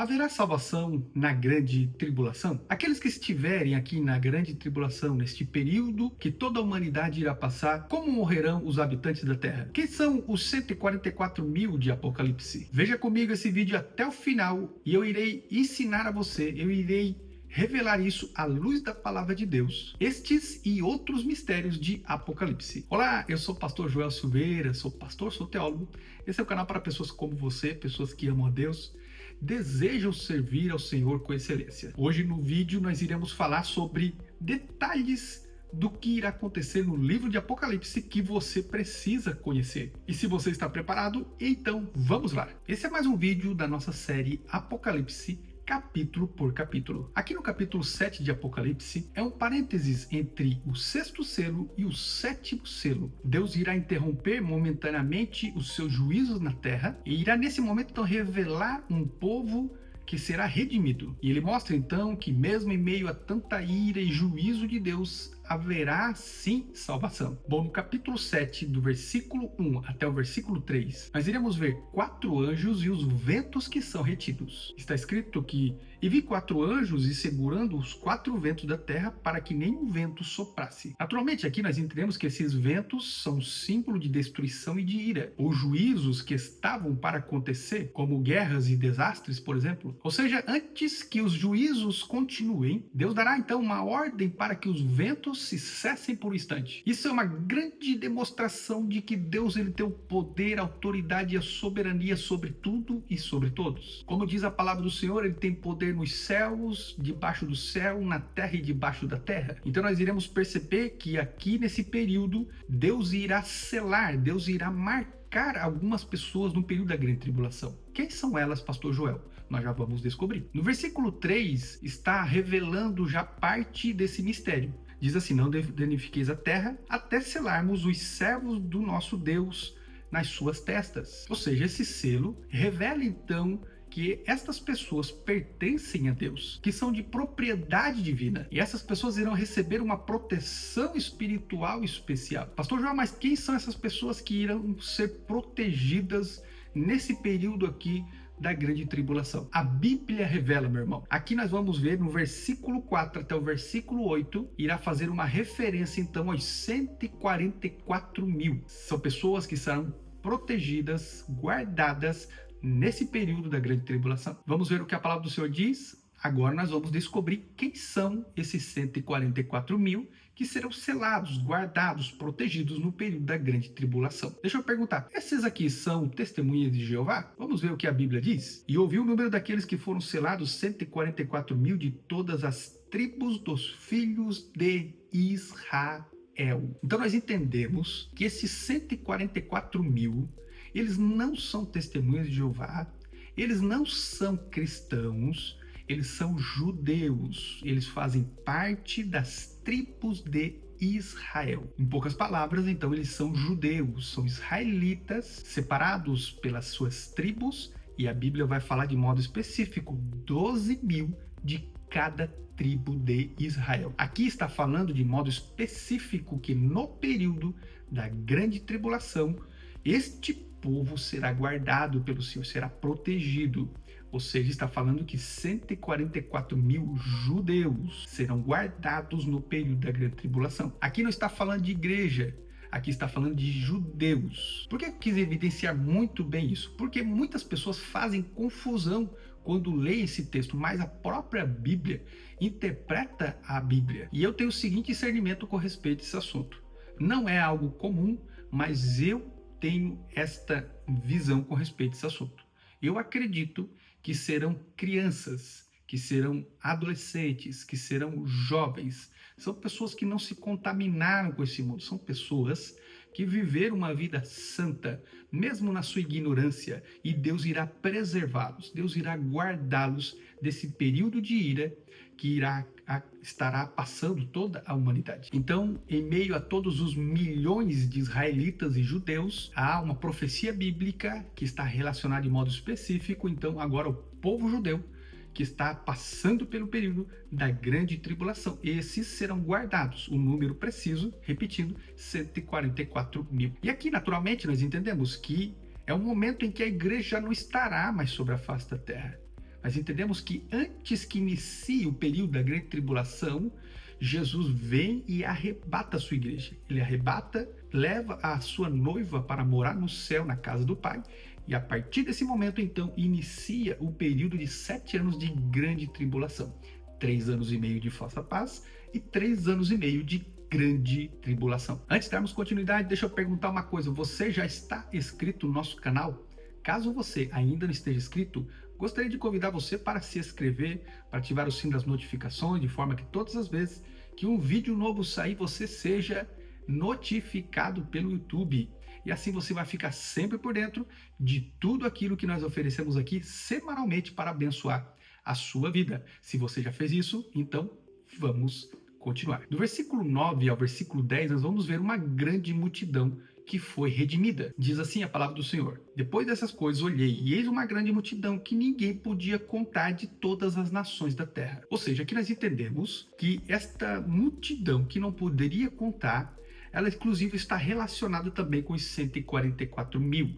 Haverá salvação na grande tribulação? Aqueles que estiverem aqui na grande tribulação, neste período que toda a humanidade irá passar, como morrerão os habitantes da terra? Quem são os 144 mil de Apocalipse? Veja comigo esse vídeo até o final e eu irei ensinar a você, eu irei revelar isso à luz da palavra de Deus, estes e outros mistérios de Apocalipse. Olá, eu sou o pastor Joel Silveira, sou pastor, sou teólogo. Esse é o canal para pessoas como você, pessoas que amam a Deus, desejam servir ao Senhor com excelência. Hoje no vídeo nós iremos falar sobre detalhes do que irá acontecer no livro de Apocalipse que você precisa conhecer. E se você está preparado, então vamos lá. Esse é mais um vídeo da nossa série Apocalipse, capítulo por capítulo. Aqui no capítulo 7 de Apocalipse é um parênteses entre o sexto selo e o sétimo selo. Deus irá interromper momentaneamente os seus juízos na terra e irá nesse momento então revelar um povo que será redimido. E ele mostra então que mesmo em meio a tanta ira e juízo de Deus, haverá sim salvação. Bom, no capítulo 7, do versículo 1 até o versículo 3, nós iremos ver 4 anjos e os ventos que são retidos. Está escrito que: "E vi 4 anjos e segurando os 4 ventos da terra para que nenhum vento soprasse." Naturalmente, aqui nós entendemos que esses ventos são símbolo de destruição e de ira, ou juízos que estavam para acontecer, como guerras e desastres, por exemplo. Ou seja, antes que os juízos continuem, Deus dará então uma ordem para que os ventos se cessem por um instante. Isso é uma grande demonstração de que Deus ele tem o poder, a autoridade e a soberania sobre tudo e sobre todos. Como diz a palavra do Senhor, ele tem poder nos céus, debaixo do céu, na terra e debaixo da terra. Então nós iremos perceber que aqui nesse período, Deus irá selar, Deus irá marcar algumas pessoas no período da grande tribulação. Quem são elas, pastor Joel? Nós já vamos descobrir. No versículo 3 está revelando já parte desse mistério. Diz assim: "Não danifiqueis a terra até selarmos os servos do nosso Deus nas suas testas." Ou seja, esse selo revela então que estas pessoas pertencem a Deus, que são de propriedade divina. E essas pessoas irão receber uma proteção espiritual especial. Pastor João, mas quem são essas pessoas que irão ser protegidas nesse período aqui da grande tribulação? A Bíblia revela, meu irmão. Aqui nós vamos ver no versículo 4 até o versículo 8, irá fazer uma referência então aos 144 mil. São pessoas que serão protegidas, guardadas nesse período da grande tribulação. Vamos ver o que a palavra do Senhor diz? Agora nós vamos descobrir quem são esses 144 mil que serão selados, guardados, protegidos no período da grande tribulação. Deixa eu perguntar, esses aqui são testemunhas de Jeová? Vamos ver o que a Bíblia diz? "E ouvi o número daqueles que foram selados, 144 mil de todas as tribos dos filhos de Israel." Então nós entendemos que esses 144 mil, eles não são testemunhas de Jeová, eles não são cristãos, eles são judeus, eles fazem parte das tribos de Israel. Em poucas palavras, então, eles são judeus, são israelitas, separados pelas suas tribos, e a Bíblia vai falar de modo específico, 12 mil de cada tribo de Israel. Aqui está falando de modo específico que no período da grande tribulação, este povo será guardado pelo Senhor, será protegido. Ou seja, está falando que 144 mil judeus serão guardados no período da grande tribulação. Aqui não está falando de igreja, aqui está falando de judeus. Por que eu quis evidenciar muito bem isso? Porque muitas pessoas fazem confusão quando leem esse texto, mas a própria Bíblia interpreta a Bíblia. E eu tenho o seguinte discernimento com respeito a esse assunto. Não é algo comum, mas eu tenho esta visão com respeito a esse assunto. Eu acredito que serão crianças, que serão adolescentes, que serão jovens. São pessoas que não se contaminaram com esse mundo. São pessoas que viveram uma vida santa, mesmo na sua ignorância. E Deus irá preservá-los. Deus irá guardá-los desse período de ira que estará passando toda a humanidade. Então, em meio a todos os milhões de israelitas e judeus, há uma profecia bíblica que está relacionada de modo específico. Então, agora o povo judeu que está passando pelo período da grande tribulação. Esses serão guardados, o número preciso, repetindo, 144 mil. E aqui, naturalmente, nós entendemos que é um momento em que a igreja não estará mais sobre a face da terra. Nós entendemos que antes que inicie o período da grande tribulação, Jesus vem e arrebata a sua igreja. Ele arrebata, leva a sua noiva para morar no céu, na casa do Pai. E a partir desse momento, então, inicia o período de 7 anos de grande tribulação. 3 anos e meio de falsa paz e 3 anos e meio de grande tribulação. Antes de darmos continuidade, deixa eu perguntar uma coisa. Você já está inscrito no nosso canal? Caso você ainda não esteja inscrito, gostaria de convidar você para se inscrever, para ativar o sino das notificações, de forma que todas as vezes que um vídeo novo sair, você seja notificado pelo YouTube. E assim você vai ficar sempre por dentro de tudo aquilo que nós oferecemos aqui semanalmente para abençoar a sua vida. Se você já fez isso, então vamos continuar. Do versículo 9 ao versículo 10, nós vamos ver uma grande multidão que foi redimida. Diz assim a palavra do Senhor: Depois dessas coisas olhei, e eis uma grande multidão que ninguém podia contar, de todas as nações da terra. Ou seja, aqui nós entendemos que esta multidão que não poderia contar, ela inclusive está relacionada também com os 144 mil.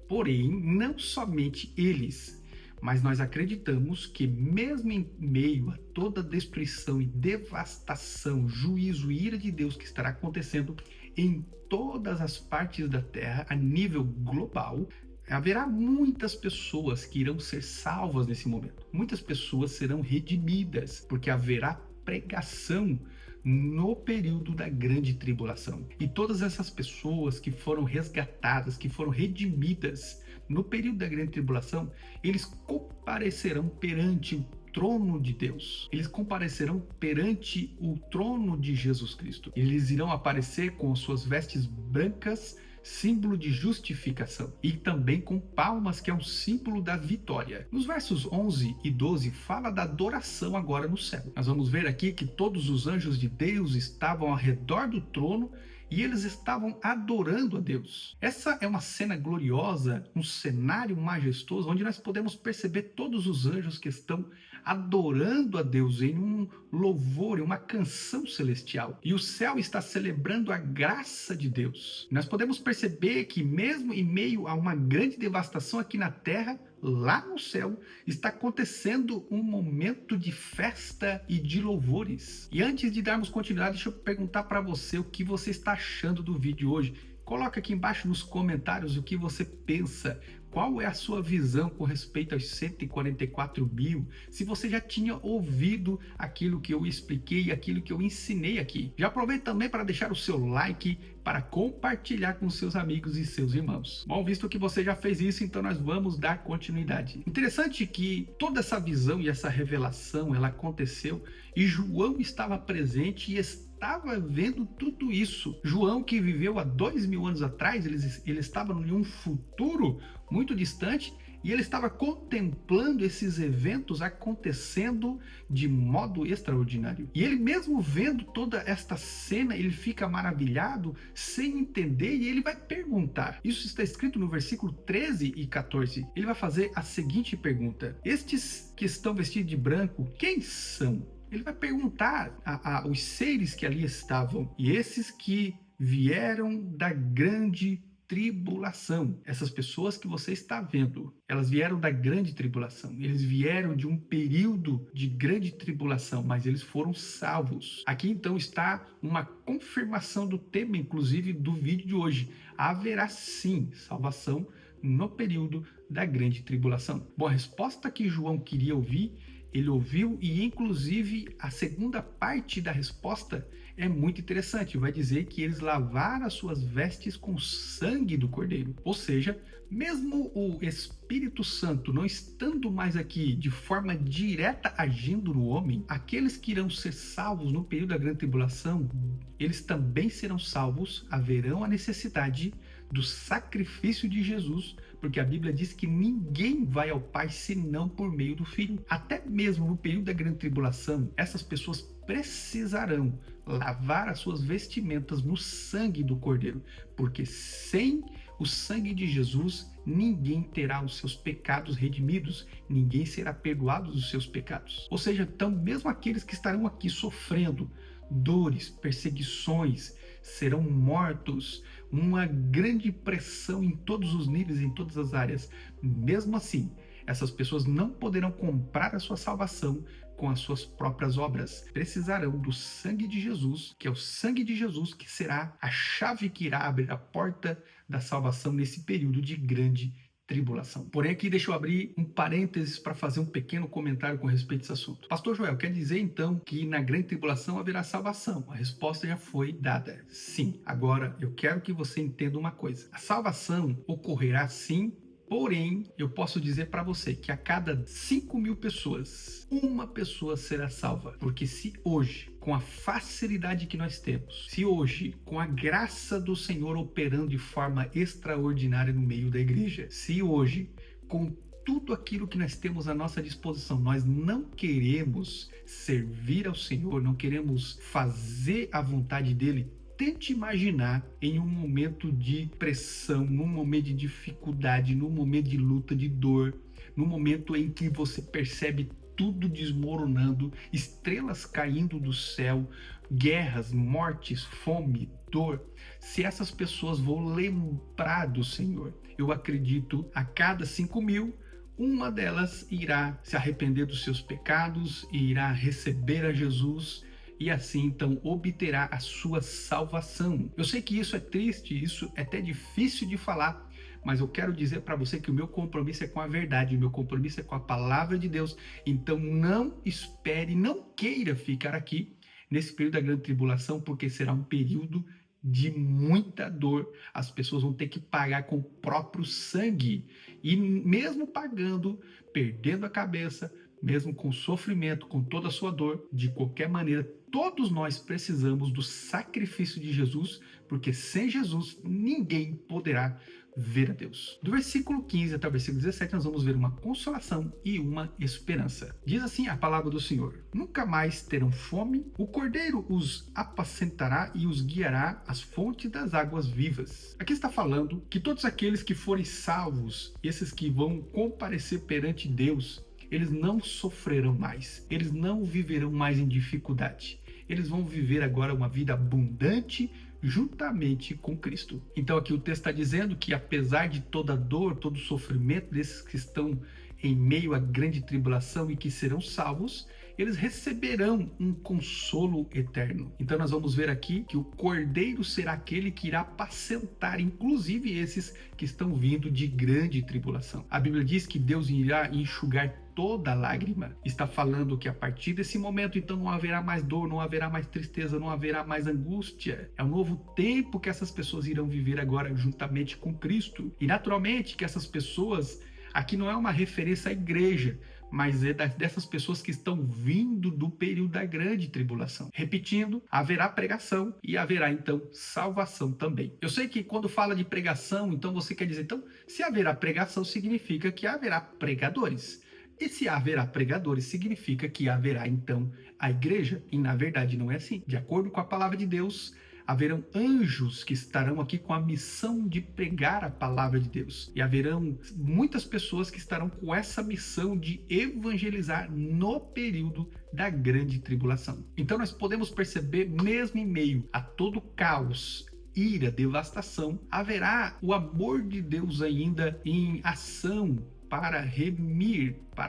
Porém, não somente eles, mas nós acreditamos que mesmo em meio a toda a destruição e devastação, juízo e ira de Deus que estará acontecendo em todas as partes da terra, a nível global, haverá muitas pessoas que irão ser salvas nesse momento. Muitas pessoas serão redimidas, porque haverá pregação no período da grande tribulação. E todas essas pessoas que foram resgatadas, que foram redimidas no período da grande tribulação, eles comparecerão perante o trono de Deus. Eles comparecerão perante o trono de Jesus Cristo. Eles irão aparecer com suas vestes brancas, símbolo de justificação, e também com palmas, que é um símbolo da vitória. Nos versos 11 e 12 fala da adoração agora no céu. Nós vamos ver aqui que todos os anjos de Deus estavam ao redor do trono e eles estavam adorando a Deus. Essa é uma cena gloriosa, um cenário majestoso, onde nós podemos perceber todos os anjos que estão adorando a Deus em um louvor, em uma canção celestial. E o céu está celebrando a graça de Deus. Nós podemos perceber que mesmo em meio a uma grande devastação aqui na terra, lá no céu está acontecendo um momento de festa e de louvores. E antes de darmos continuidade, deixa eu perguntar para você o que você está achando do vídeo hoje. Coloca aqui embaixo nos comentários o que você pensa. Qual é a sua visão com respeito aos 144 mil? Se você já tinha ouvido aquilo que eu expliquei, aquilo que eu ensinei aqui. Já aproveita também para deixar o seu like, para compartilhar com seus amigos e seus irmãos. Bom, visto que você já fez isso, então nós vamos dar continuidade. Interessante que toda essa visão e essa revelação, ela aconteceu e João estava presente e estava vendo tudo isso. João, que viveu há 2000 anos atrás, ele estava em um futuro muito distante e ele estava contemplando esses eventos acontecendo de modo extraordinário. E ele mesmo vendo toda esta cena, ele fica maravilhado, sem entender, e ele vai perguntar. Isso está escrito no versículo 13 e 14. Ele vai fazer a seguinte pergunta: estes que estão vestidos de branco, quem são? Ele vai perguntar aos seres que ali estavam. E esses que vieram da grande tribulação, essas pessoas que você está vendo, elas vieram da grande tribulação. Eles vieram de um período de grande tribulação, mas eles foram salvos. Aqui então está uma confirmação do tema, inclusive, do vídeo de hoje. Haverá sim salvação no período da grande tribulação. Bom, a resposta que João queria ouvir, ele ouviu, e inclusive a segunda parte da resposta é muito interessante. Vai dizer que eles lavaram as suas vestes com sangue do Cordeiro. Ou seja, mesmo o Espírito Santo não estando mais aqui de forma direta agindo no homem, aqueles que irão ser salvos no período da grande tribulação, eles também serão salvos. Haverão a necessidade do sacrifício de Jesus, porque a Bíblia diz que ninguém vai ao Pai senão por meio do Filho. Até mesmo no período da grande tribulação, essas pessoas precisarão lavar as suas vestimentas no sangue do Cordeiro, porque sem o sangue de Jesus, ninguém terá os seus pecados redimidos, ninguém será perdoado dos seus pecados. Ou seja, então mesmo aqueles que estarão aqui sofrendo dores, perseguições, serão mortos, uma grande pressão em todos os níveis, em todas as áreas. Mesmo assim, Essas pessoas não poderão comprar a sua salvação com as suas próprias obras. Precisarão do sangue de Jesus, que é o sangue de Jesus que será a chave que irá abrir a porta da salvação nesse período de grande tribulação. Porém, aqui deixa eu abrir um parênteses para fazer um pequeno comentário com respeito a esse assunto. Pastor Joel, quer dizer então que na grande tribulação haverá salvação? A resposta já foi dada. Sim. Agora, eu quero que você entenda uma coisa. A salvação ocorrerá sim. Porém, eu posso dizer para você que a cada 5.000 pessoas, uma pessoa será salva. Porque se hoje, com a facilidade que nós temos, se hoje, com a graça do Senhor operando de forma extraordinária no meio da igreja, se hoje, com tudo aquilo que nós temos à nossa disposição, nós não queremos servir ao Senhor, não queremos fazer a vontade dele, tente imaginar em um momento de pressão, num momento de dificuldade, num momento de luta, de dor, num momento em que você percebe tudo desmoronando, estrelas caindo do céu, guerras, mortes, fome, dor. Se essas pessoas vão lembrar do Senhor, eu acredito a cada 5.000, uma delas irá se arrepender dos seus pecados e irá receber a Jesus e assim então obterá a sua salvação. Eu sei que isso é triste, isso é até difícil de falar, mas eu quero dizer para você que o meu compromisso é com a verdade, o meu compromisso é com a palavra de Deus. Então não espere, não queira ficar aqui nesse período da grande tribulação, porque será um período de muita dor. As pessoas vão ter que pagar com o próprio sangue, e mesmo pagando, perdendo a cabeça, mesmo com sofrimento, com toda a sua dor, de qualquer maneira, todos nós precisamos do sacrifício de Jesus, porque sem Jesus ninguém poderá ver a Deus. Do versículo 15 até o versículo 17, nós vamos ver uma consolação e uma esperança. Diz assim a palavra do Senhor: nunca mais terão fome, o Cordeiro os apacentará e os guiará às fontes das águas vivas. Aqui está falando que todos aqueles que forem salvos, esses que vão comparecer perante Deus, eles não sofrerão mais, eles não viverão mais em dificuldade, eles vão viver agora uma vida abundante juntamente com Cristo. Então aqui o texto está dizendo que apesar de toda a dor, todo o sofrimento desses que estão em meio à grande tribulação e que serão salvos, eles receberão um consolo eterno. Então nós vamos ver aqui que o Cordeiro será aquele que irá apacentar, inclusive esses que estão vindo de grande tribulação. A Bíblia diz que Deus irá enxugar toda lágrima. Está falando que a partir desse momento, então, não haverá mais dor, não haverá mais tristeza, não haverá mais angústia. É um novo tempo que essas pessoas irão viver agora juntamente com Cristo. E naturalmente que essas pessoas, aqui não é uma referência à igreja, mas é dessas pessoas que estão vindo do período da grande tribulação. Repetindo, haverá pregação e haverá então salvação também. Eu sei que quando fala de pregação, então você quer dizer, então, se haverá pregação, significa que haverá pregadores. E se haverá pregadores, significa que haverá então a igreja. E na verdade não é assim. De acordo com a palavra de Deus, haverão anjos que estarão aqui com a missão de pregar a palavra de Deus. E haverão muitas pessoas que estarão com essa missão de evangelizar no período da grande tribulação. Então nós podemos perceber, mesmo em meio a todo caos, ira, devastação, haverá o amor de Deus ainda em ação para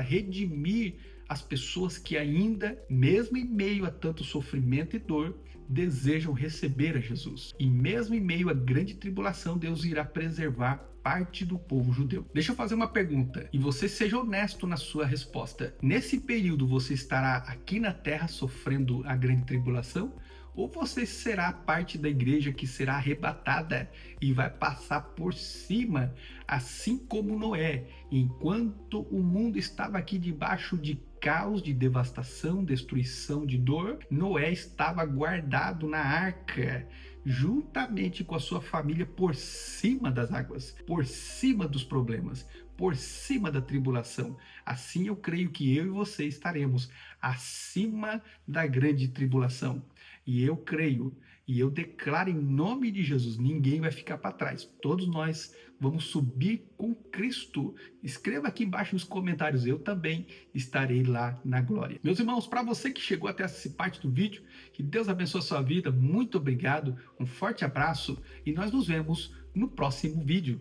redimir as pessoas que ainda, mesmo em meio a tanto sofrimento e dor, desejam receber a Jesus. E mesmo em meio a grande tribulação, Deus irá preservar parte do povo judeu. Deixa eu fazer uma pergunta, e você seja honesto na sua resposta. Nesse período, você estará aqui na terra sofrendo a grande tribulação? Ou você será parte da igreja que será arrebatada e vai passar por cima, assim como Noé, enquanto o mundo estava aqui debaixo de caos, de devastação, destruição, de dor, Noé estava guardado na arca, juntamente com a sua família, por cima das águas, por cima dos problemas, por cima da tribulação. Assim eu creio que eu e você estaremos acima da grande tribulação. E eu creio, e eu declaro em nome de Jesus, ninguém vai ficar para trás. Todos nós vamos subir com Cristo. Escreva aqui embaixo nos comentários, eu também estarei lá na glória. Meus irmãos, para você que chegou até essa parte do vídeo, que Deus abençoe a sua vida, muito obrigado, um forte abraço e nós nos vemos no próximo vídeo.